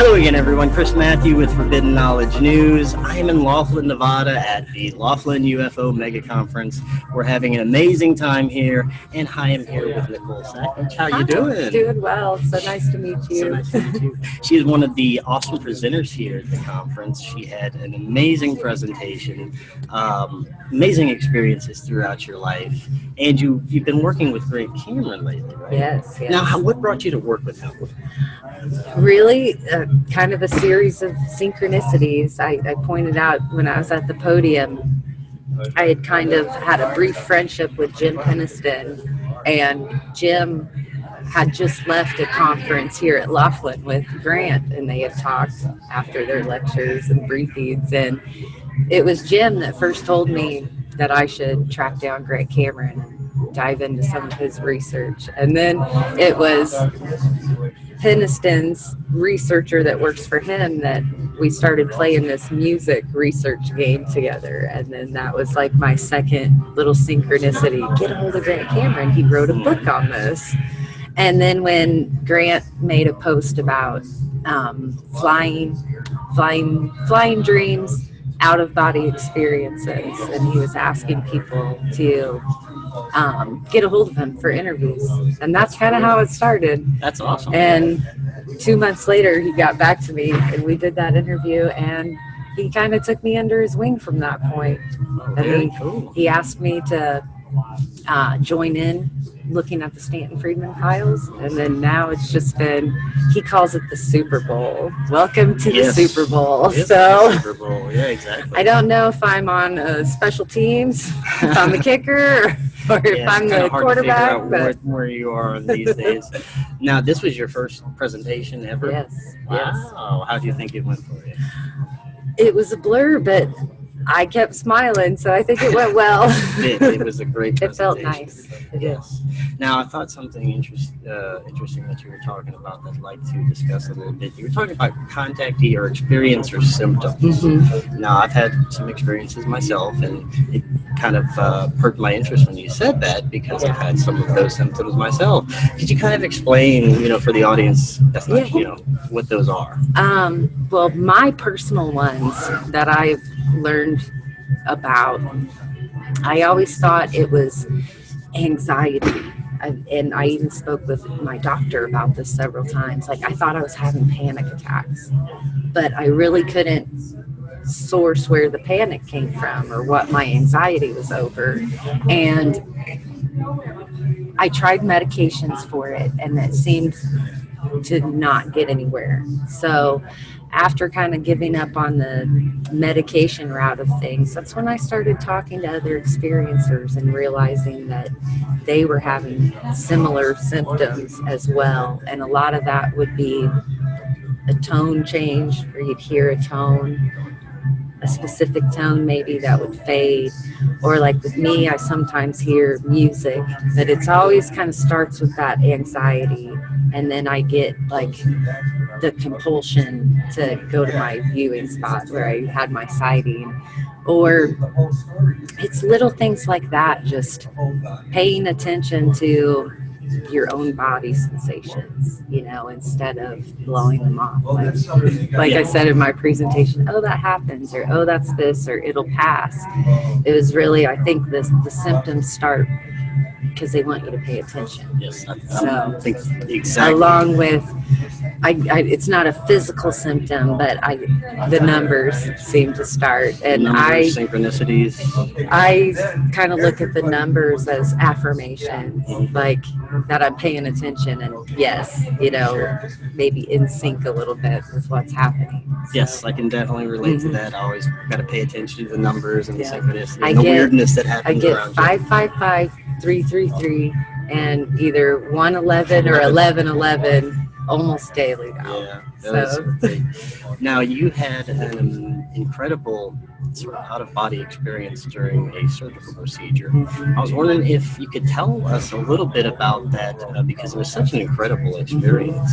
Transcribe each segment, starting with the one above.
Hello again, everyone. Chris Matthew with Forbidden Knowledge News. I am in Laughlin, Nevada at the Laughlin UFO Mega Conference. We're having an amazing time here, and I am here with Nicole Sakach. How you doing? Doing well. So nice to meet you. So nice to meet you. She is one of the awesome presenters here at the conference. She had an amazing presentation, amazing experiences throughout your life, and you've been working with Grant Cameron lately, right? Yes. Now, what brought you to work with him? Really, kind of a series of synchronicities. I pointed out when I was at the podium, I had kind of had a brief friendship with Jim Peniston, and Jim had just left a conference here at Laughlin with Grant, and they had talked after their lectures and briefings, and it was Jim that first told me that I should track down Grant Cameron and dive into some of his research. And then it was Peniston's researcher that works for him that we started playing this music research game together. And then that was like my second little synchronicity. Get a hold of Grant Cameron. He wrote a book on this. And then when Grant made a post about flying dreams, out-of-body experiences, and he was asking people to get a hold of him for interviews, and that's kind of how it started. That's awesome. And 2 months later, he got back to me, and we did that interview, and he kind of took me under his wing from that point. Very cool. He asked me to join in looking at the Stanton Friedman files, and then now it's just been, he calls it the Super Bowl. Welcome to the Super Bowl. So Super Bowl. Yeah, exactly. I don't know if I'm on special teams, if I'm the kicker, or if I'm the quarterback. To figure out where you are these days. Now, this was your first presentation ever? Yes. Wow. How do you think it went for you? It was a blur, but I kept smiling, so I think it went well. It was a great presentation. It felt nice. Yes. Now, I thought something interesting that you were talking about that I'd like to discuss a little bit. You were talking about contactee or experience or symptoms. Mm-hmm. Now, I've had some experiences myself, and it kind of perked my interest when you said that, because I've had some of those symptoms myself. Could you kind of explain, for the audience that's not, what those are? Well, my personal ones that I've learned about, I always thought it was anxiety. And I even spoke with my doctor about this several times. Like, I thought I was having panic attacks, but I really couldn't source where the panic came from or what my anxiety was over. And I tried medications for it, and it seemed to not get anywhere. So after kind of giving up on the medication route of things, that's when I started talking to other experiencers and realizing that they were having similar symptoms as well. And a lot of that would be a tone change, or you'd hear a tone, a specific tone maybe that would fade. Or like with me, I sometimes hear music, but it's always kind of starts with that anxiety, and then I get like the compulsion to go to my viewing spot where I had my sighting. Or it's little things like that, just paying attention to your own body sensations, instead of blowing them off. Like I said in my presentation, oh, that happens, or oh, that's this, or it'll pass. It was really, I think the symptoms start because they want you to pay attention. Yes, so I think exactly. Along with, it's not a physical symptom, but the numbers seem to start, and synchronicities. I kind of look at the numbers as affirmations, like that I'm paying attention, and yes, maybe in sync a little bit with what's happening. So, yes, I can definitely relate to that. I always got to pay attention to the numbers and the synchronicity and the weirdness that happens around you. I get 555-333 and either 111 or 1111 almost daily now. Yeah, so great. Now, you had an incredible sort of out-of-body experience during a surgical procedure. I was wondering if you could tell us a little bit about that, because it was such an incredible experience.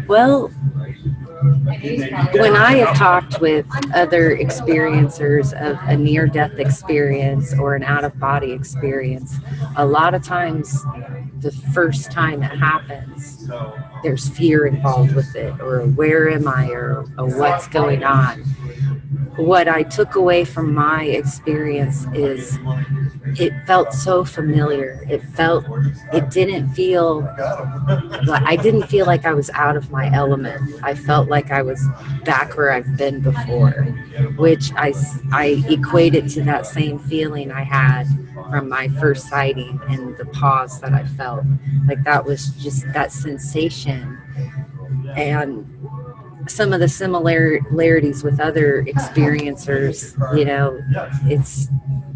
Well, when I have talked with other experiencers of a near death experience or an out of body experience, a lot of times the first time it happens, there's fear involved with it, or where am I, or what's going on. What I took away from my experience is it felt so familiar. It didn't feel like, I didn't feel like I was out of my element. I felt like I was back where I've been before, which I equated to that same feeling I had from my first sighting and the pause that I felt. Like that was just that sensation. And some of the similarities with other experiencers,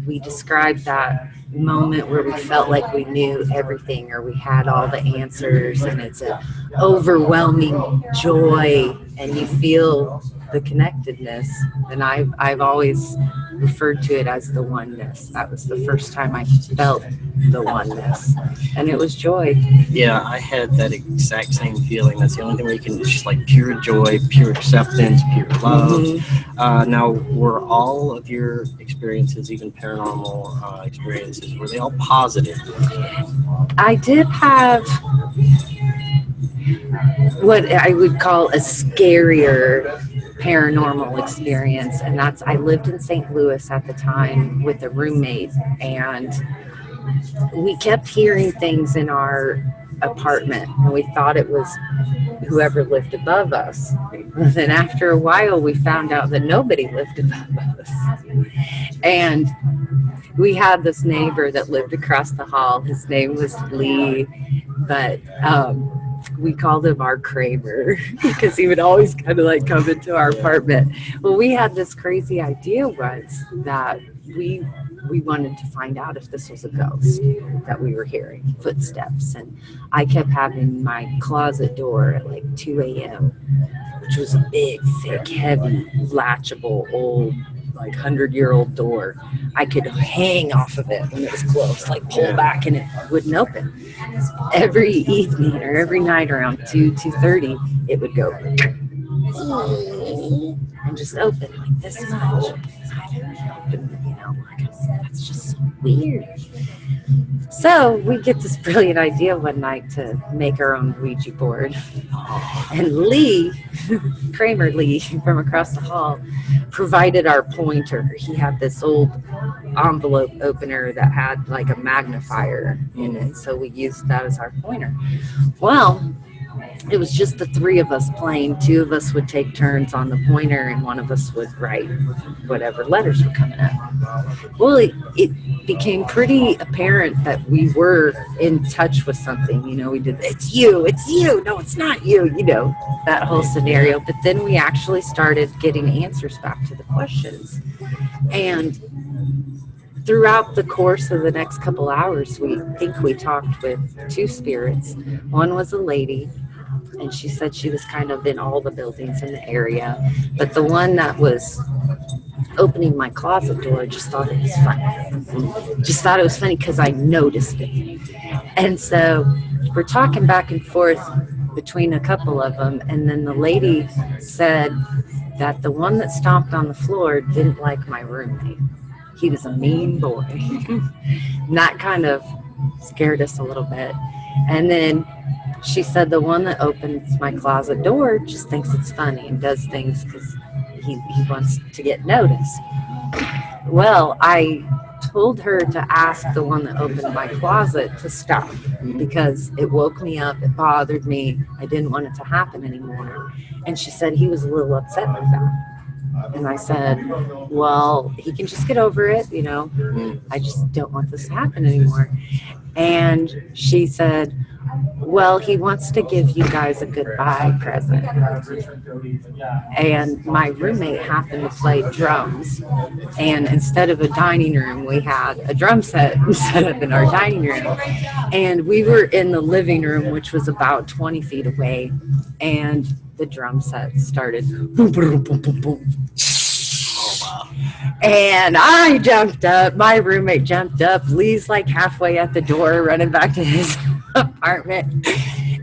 we described that moment where we felt like we knew everything or we had all the answers, and it's an overwhelming joy and you feel the connectedness. And I've always referred to it as the oneness. That was the first time I felt the oneness, and it was joy. Yeah, I had that exact same feeling. That's the only thing where you can just like pure joy, pure acceptance, pure love. Now, were all of your experiences, even paranormal experiences, were they all positive? I did have what I would call a scarier paranormal experience, and that's I lived in St. Louis at the time with a roommate, and we kept hearing things in our apartment, and we thought it was whoever lived above us. And then after a while, we found out that nobody lived above us. And we had this neighbor that lived across the hall. His name was Lee, but we called him our Kramer because he would always kind of like come into our apartment. Well, we had this crazy idea once that we wanted to find out if this was a ghost that we were hearing footsteps. And I kept having my closet door at like 2 a.m., which was a big, thick, heavy, latchable, old, like 100-year-old door. I could hang off of it when it was closed, like pull back and it wouldn't open. Every evening or every night around 2:30, it would go and just open like this much. That's just so weird. So we get this brilliant idea one night to make our own Ouija board. And Lee, Kramer Lee, from across the hall, provided our pointer. He had this old envelope opener that had like a magnifier in it, so we used that as our pointer. Well, it was just the three of us playing. Two of us would take turns on the pointer, and one of us would write whatever letters were coming up. Well, it became pretty apparent that we were in touch with something. We did, it's you, no, it's not you, that whole scenario. But then we actually started getting answers back to the questions. And throughout the course of the next couple hours, we talked with two spirits. One was a lady, and she said she was kind of in all the buildings in the area. But the one that was opening my closet door just thought it was funny. Just thought it was funny because I noticed it. And so we're talking back and forth between a couple of them. And then the lady said that the one that stomped on the floor didn't like my roommate. He was a mean boy. And that kind of scared us a little bit. And then she said the one that opens my closet door just thinks it's funny and does things because he wants to get noticed. Well, I told her to ask the one that opened my closet to stop because it woke me up, it bothered me, I didn't want it to happen anymore. And she said he was a little upset with that. And I said, well, he can just get over it, I just don't want this to happen anymore. And she said, well, he wants to give you guys a goodbye present. And my roommate happened to play drums. And instead of a dining room, we had a drum set set up in our dining room. And we were in the living room, which was about 20 feet away. And the drum set started boom, boom, boom, boom, boom. And I jumped up. My roommate jumped up. Lee's like halfway at the door, running back to his apartment.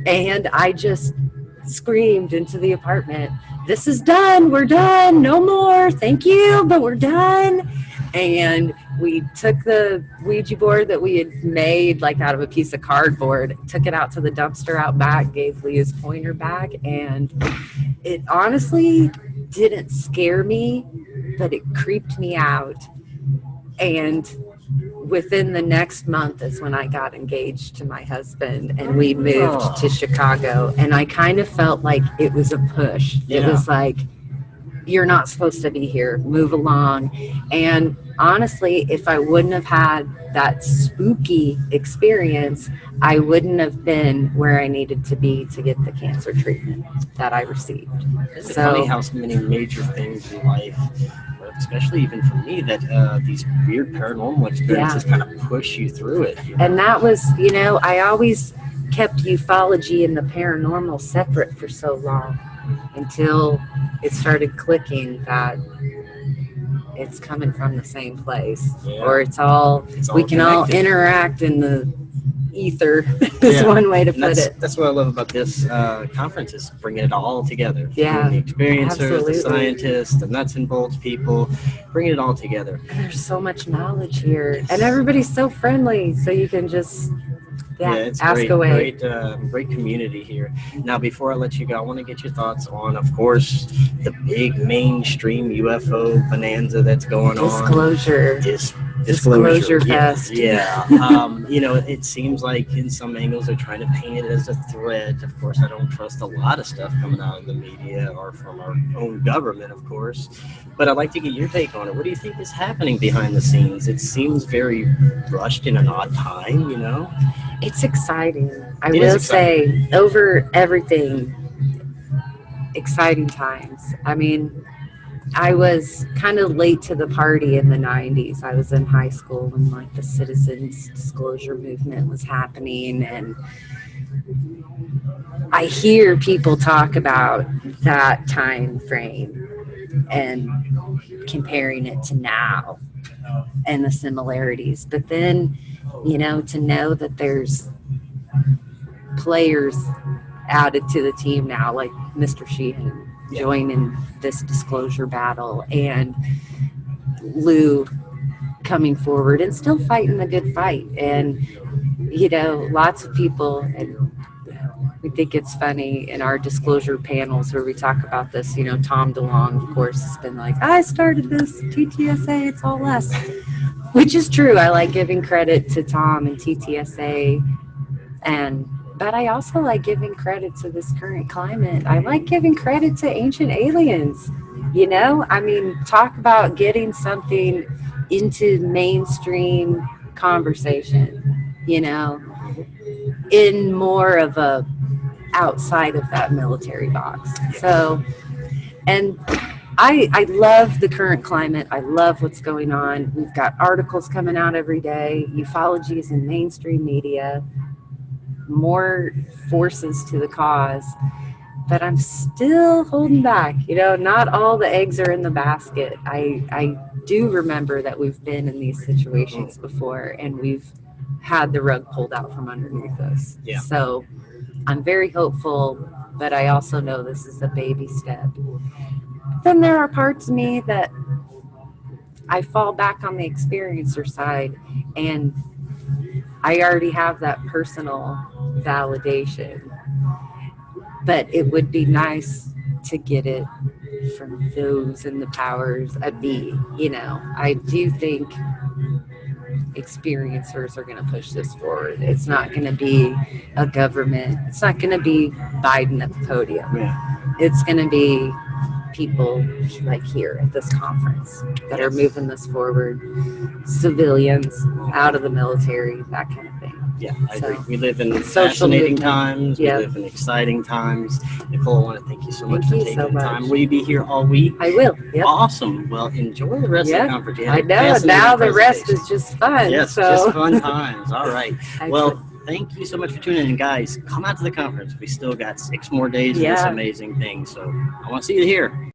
And I just screamed into the apartment, this is done. We're done. No more. Thank you, but we're done. And we took the Ouija board that we had made like out of a piece of cardboard, took it out to the dumpster out back, gave Lee his pointer back, and it honestly didn't scare me, but it creeped me out. And within the next month is when I got engaged to my husband and we moved to Chicago. And I kind of felt like it was a push. It was like, you're not supposed to be here, move along. And honestly, if I wouldn't have had that spooky experience, I wouldn't have been where I needed to be to get the cancer treatment that I received. It's funny how so many major things in life, especially even for me, that these weird paranormal experiences kind of push you through it. You know? And that was, I always kept ufology and the paranormal separate for so long until it started clicking that it's coming from the same place, or it's all we can connected. All interact in the ether is one way to put it. That's what I love about this conference, is bringing it all together. Yeah, the experiencers, the scientists, the nuts and bolts people, bringing it all together. And there's so much knowledge here, and everybody's so friendly, so you can just it's ask away. Great community here. Now, before I let you go, I want to get your thoughts on, of course, the big mainstream UFO bonanza that's going on. Disclosure fest. Yeah. It seems like in some angles they're trying to paint it as a threat. Of course, I don't trust a lot of stuff coming out of the media or from our own government, of course. But I'd like to get your take on it. What do you think is happening behind the scenes? It seems very rushed in an odd time, It's exciting. I will say, over everything, exciting times. I mean, I was kind of late to the party in the 90s. I was in high school when like the citizens disclosure movement was happening, and I hear people talk about that time frame and comparing it to now and the similarities. But then, to know that there's players added to the team now, like Mr. Sheehan joining this disclosure battle, and Lou coming forward and still fighting the good fight. And, lots of people, and we think it's funny in our disclosure panels where we talk about this, Tom DeLong, of course, has been like, I started this, TTSA, it's all us. Which is true. I like giving credit to Tom and TTSA, but I also like giving credit to this current climate. I like giving credit to ancient aliens. Talk about getting something into mainstream conversation, in more of a outside of that military box. So, and I love the current climate. I love what's going on. We've got articles coming out every day. Ufology is in mainstream media. More forces to the cause. But I'm still holding back. Not all the eggs are in the basket. I do remember that we've been in these situations before, and we've had the rug pulled out from underneath us. Yeah. So I'm very hopeful, but I also know this is a baby step. Then there are parts of me that I fall back on the experiencer side, and I already have that personal validation. But it would be nice to get it from those in the powers that be. I do think experiencers are going to push this forward. It's not going to be a government. It's not going to be Biden at the podium. Yeah. It's going to be people like here at this conference that are moving this forward. Civilians out of the military, that kind of thing. Yeah, I agree. We live in fascinating times. We live in exciting times. Nicole, I want to thank you so much for taking the time. Will you be here all week? I will. Yep. Awesome. Well, enjoy the rest of the conference. I know. Now the rest is just fun. Yes, so. just fun times. All right. Well, thank you so much for tuning in, guys. Come out to the conference. We still got 6 more days of this amazing thing. So I want to see you here.